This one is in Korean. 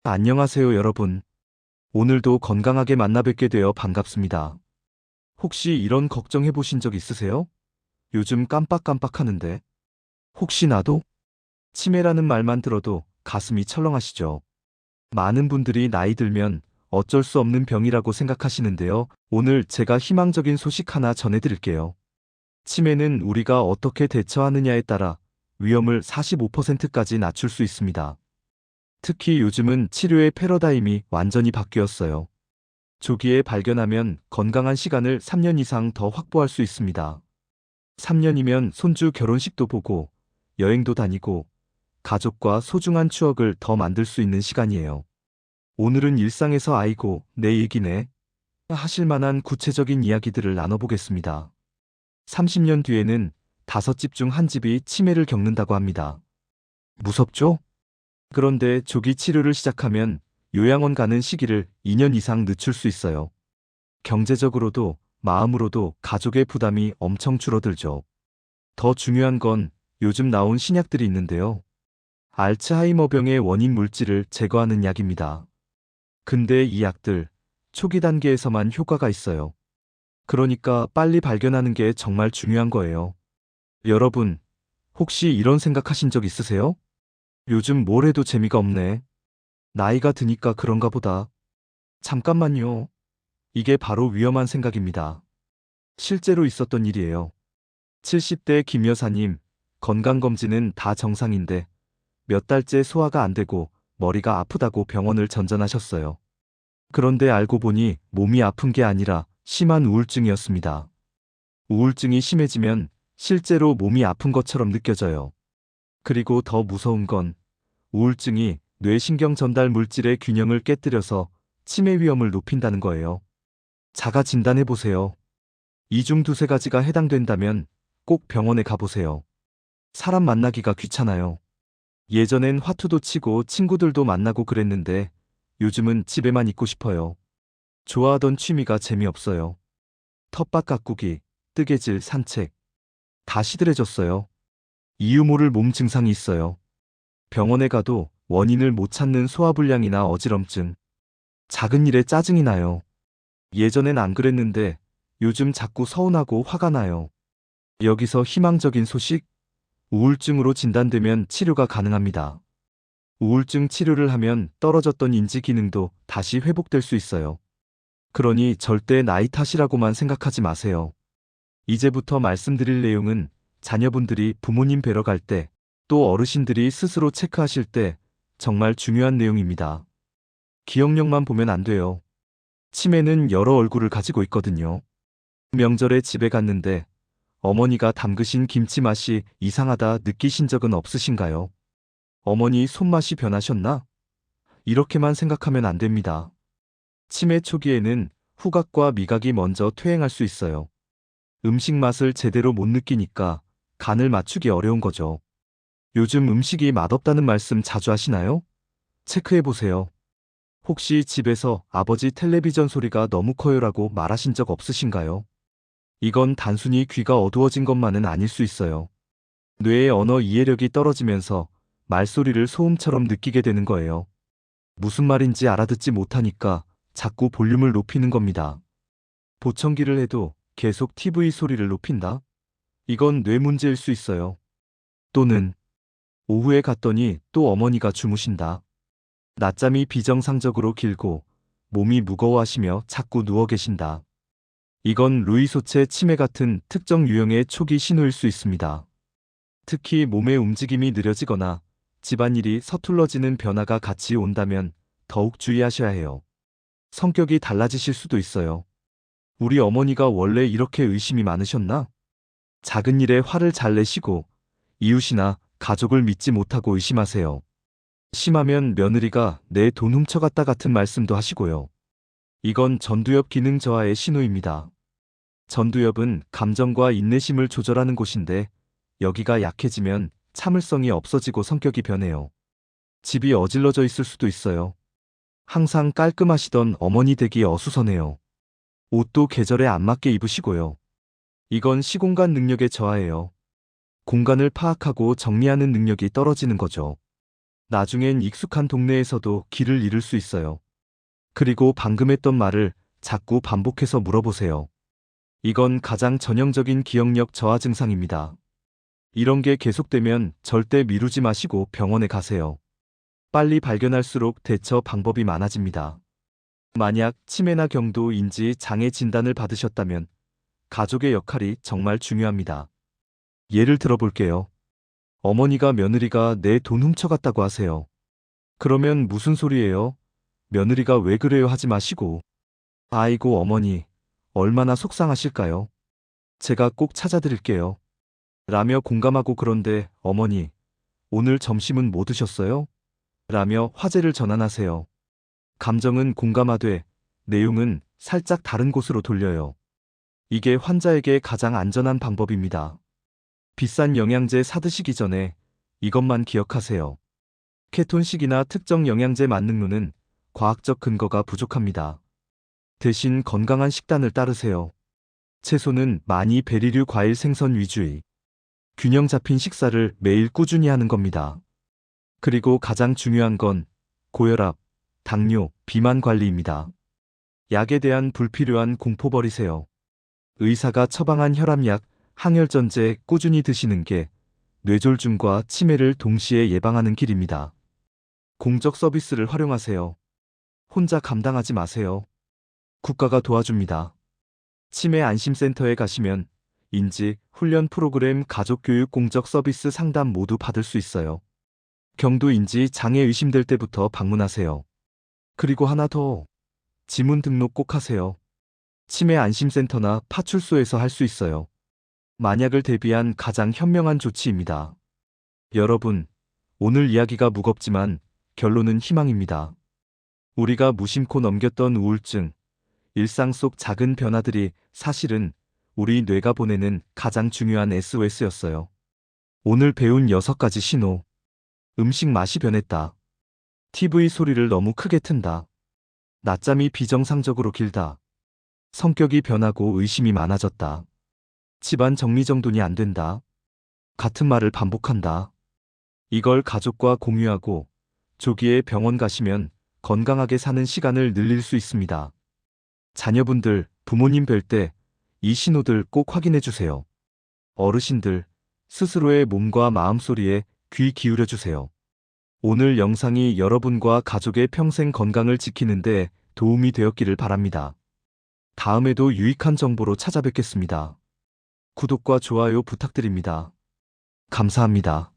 안녕하세요, 여러분. 오늘도 건강하게 만나 뵙게 되어 반갑습니다. 혹시 이런 걱정해 보신 적 있으세요? 요즘 깜빡깜빡하는데 혹시 나도? 치매라는 말만 들어도 가슴이 철렁하시죠? 많은 분들이 나이 들면 어쩔 수 없는 병이라고 생각하시는데요. 오늘 제가 희망적인 소식 하나 전해드릴게요. 치매는 우리가 어떻게 대처하느냐에 따라 위험을 45%까지 낮출 수 있습니다. 특히 요즘은 치료의 패러다임이 완전히 바뀌었어요. 조기에 발견하면 건강한 시간을 3년 이상 더 확보할 수 있습니다. 3년이면 손주 결혼식도 보고 여행도 다니고 가족과 소중한 추억을 더 만들 수 있는 시간이에요. 오늘은 일상에서 아이고 내 얘기네 하실 만한 구체적인 이야기들을 나눠보겠습니다. 30년 뒤에는 5집 중 1집이 치매를 겪는다고 합니다. 무섭죠? 그런데 조기 치료를 시작하면 요양원 가는 시기를 2년 이상 늦출 수 있어요. 경제적으로도 마음으로도 가족의 부담이 엄청 줄어들죠. 더 중요한 건 요즘 나온 신약들이 있는데요. 알츠하이머병의 원인 물질을 제거하는 약입니다. 근데 이 약들 초기 단계에서만 효과가 있어요. 그러니까 빨리 발견하는 게 정말 중요한 거예요. 여러분, 혹시 이런 생각하신 적 있으세요? 요즘 뭘 해도 재미가 없네. 나이가 드니까 그런가 보다. 잠깐만요. 이게 바로 위험한 생각입니다. 실제로 있었던 일이에요. 70대 김 여사님, 건강검진은 다 정상인데 몇 달째 소화가 안 되고 머리가 아프다고 병원을 전전하셨어요. 그런데 알고 보니 몸이 아픈 게 아니라 심한 우울증이었습니다. 우울증이 심해지면 실제로 몸이 아픈 것처럼 느껴져요. 그리고 더 무서운 건 우울증이 뇌신경 전달 물질의 균형을 깨뜨려서 치매 위험을 높인다는 거예요. 자가 진단해 보세요. 이 중 두세 가지가 해당된다면 꼭 병원에 가보세요. 사람 만나기가 귀찮아요. 예전엔 화투도 치고 친구들도 만나고 그랬는데 요즘은 집에만 있고 싶어요. 좋아하던 취미가 재미없어요. 텃밭 가꾸기, 뜨개질, 산책. 다 시들해졌어요. 이유 모를 몸 증상이 있어요. 병원에 가도 원인을 못 찾는 소화불량이나 어지럼증. 작은 일에 짜증이 나요. 예전엔 안 그랬는데 요즘 자꾸 서운하고 화가 나요. 여기서 희망적인 소식? 우울증으로 진단되면 치료가 가능합니다. 우울증 치료를 하면 떨어졌던 인지 기능도 다시 회복될 수 있어요. 그러니 절대 나이 탓이라고만 생각하지 마세요. 이제부터 말씀드릴 내용은 자녀분들이 부모님 뵈러 갈 때, 또 어르신들이 스스로 체크하실 때 정말 중요한 내용입니다. 기억력만 보면 안 돼요. 치매는 여러 얼굴을 가지고 있거든요. 명절에 집에 갔는데 어머니가 담그신 김치 맛이 이상하다 느끼신 적은 없으신가요? 어머니 손맛이 변하셨나? 이렇게만 생각하면 안 됩니다. 치매 초기에는 후각과 미각이 먼저 퇴행할 수 있어요. 음식 맛을 제대로 못 느끼니까 간을 맞추기 어려운 거죠. 요즘 음식이 맛없다는 말씀 자주 하시나요? 체크해 보세요. 혹시 집에서 아버지 텔레비전 소리가 너무 커요라고 말하신 적 없으신가요? 이건 단순히 귀가 어두워진 것만은 아닐 수 있어요. 뇌의 언어 이해력이 떨어지면서 말소리를 소음처럼 느끼게 되는 거예요. 무슨 말인지 알아듣지 못하니까 자꾸 볼륨을 높이는 겁니다. 보청기를 해도 계속 TV 소리를 높인다? 이건 뇌 문제일 수 있어요. 또는 오후에 갔더니 또 어머니가 주무신다. 낮잠이 비정상적으로 길고 몸이 무거워하시며 자꾸 누워 계신다. 이건 루이소체 치매 같은 특정 유형의 초기 신호일 수 있습니다. 특히 몸의 움직임이 느려지거나 집안일이 서툴러지는 변화가 같이 온다면 더욱 주의하셔야 해요. 성격이 달라지실 수도 있어요. 우리 어머니가 원래 이렇게 의심이 많으셨나? 작은 일에 화를 잘 내시고 이웃이나 가족을 믿지 못하고 의심하세요. 심하면 며느리가 내 돈 훔쳐갔다 같은 말씀도 하시고요. 이건 전두엽 기능 저하의 신호입니다. 전두엽은 감정과 인내심을 조절하는 곳인데 여기가 약해지면 참을성이 없어지고 성격이 변해요. 집이 어질러져 있을 수도 있어요. 항상 깔끔하시던 어머니 댁이 어수선해요. 옷도 계절에 안 맞게 입으시고요. 이건 시공간 능력의 저하예요. 공간을 파악하고 정리하는 능력이 떨어지는 거죠. 나중엔 익숙한 동네에서도 길을 잃을 수 있어요. 그리고 방금 했던 말을 자꾸 반복해서 물어보세요. 이건 가장 전형적인 기억력 저하 증상입니다. 이런 게 계속되면 절대 미루지 마시고 병원에 가세요. 빨리 발견할수록 대처 방법이 많아집니다. 만약 치매나 경도 인지 장애 진단을 받으셨다면 가족의 역할이 정말 중요합니다. 예를 들어볼게요. 어머니가 며느리가 내 돈 훔쳐갔다고 하세요. 그러면 무슨 소리예요? 며느리가 왜 그래요 하지 마시고, 아이고 어머니, 얼마나 속상하실까요? 제가 꼭 찾아드릴게요. 라며 공감하고, 그런데 어머니, 오늘 점심은 뭐 드셨어요? 라며 화제를 전환하세요. 감정은 공감하되 내용은 살짝 다른 곳으로 돌려요. 이게 환자에게 가장 안전한 방법입니다. 비싼 영양제 사드시기 전에 이것만 기억하세요. 케톤식이나 특정 영양제 만능론은 과학적 근거가 부족합니다. 대신 건강한 식단을 따르세요. 채소는 많이 베리류 과일 생선 위주의 균형 잡힌 식사를 매일 꾸준히 하는 겁니다. 그리고 가장 중요한 건 고혈압, 당뇨, 비만 관리입니다. 약에 대한 불필요한 공포 버리세요. 의사가 처방한 혈압약, 항혈전제 꾸준히 드시는 게 뇌졸중과 치매를 동시에 예방하는 길입니다. 공적 서비스를 활용하세요. 혼자 감당하지 마세요. 국가가 도와줍니다. 치매 안심센터에 가시면 인지, 훈련 프로그램, 가족교육, 공적 서비스 상담 모두 받을 수 있어요. 경도 인지 장애 의심될 때부터 방문하세요. 그리고 하나 더, 지문 등록 꼭 하세요. 치매 안심센터나 파출소에서 할 수 있어요. 만약을 대비한 가장 현명한 조치입니다. 여러분, 오늘 이야기가 무겁지만 결론은 희망입니다. 우리가 무심코 넘겼던 우울증, 일상 속 작은 변화들이 사실은 우리 뇌가 보내는 가장 중요한 SOS였어요. 오늘 배운 6가지 신호. 음식 맛이 변했다. TV 소리를 너무 크게 튼다. 낮잠이 비정상적으로 길다. 성격이 변하고 의심이 많아졌다. 집안 정리정돈이 안 된다. 같은 말을 반복한다. 이걸 가족과 공유하고 조기에 병원 가시면 건강하게 사는 시간을 늘릴 수 있습니다. 자녀분들, 부모님 뵐 때 이 신호들 꼭 확인해 주세요. 어르신들, 스스로의 몸과 마음소리에 귀 기울여 주세요. 오늘 영상이 여러분과 가족의 평생 건강을 지키는 데 도움이 되었기를 바랍니다. 다음에도 유익한 정보로 찾아뵙겠습니다. 구독과 좋아요 부탁드립니다. 감사합니다.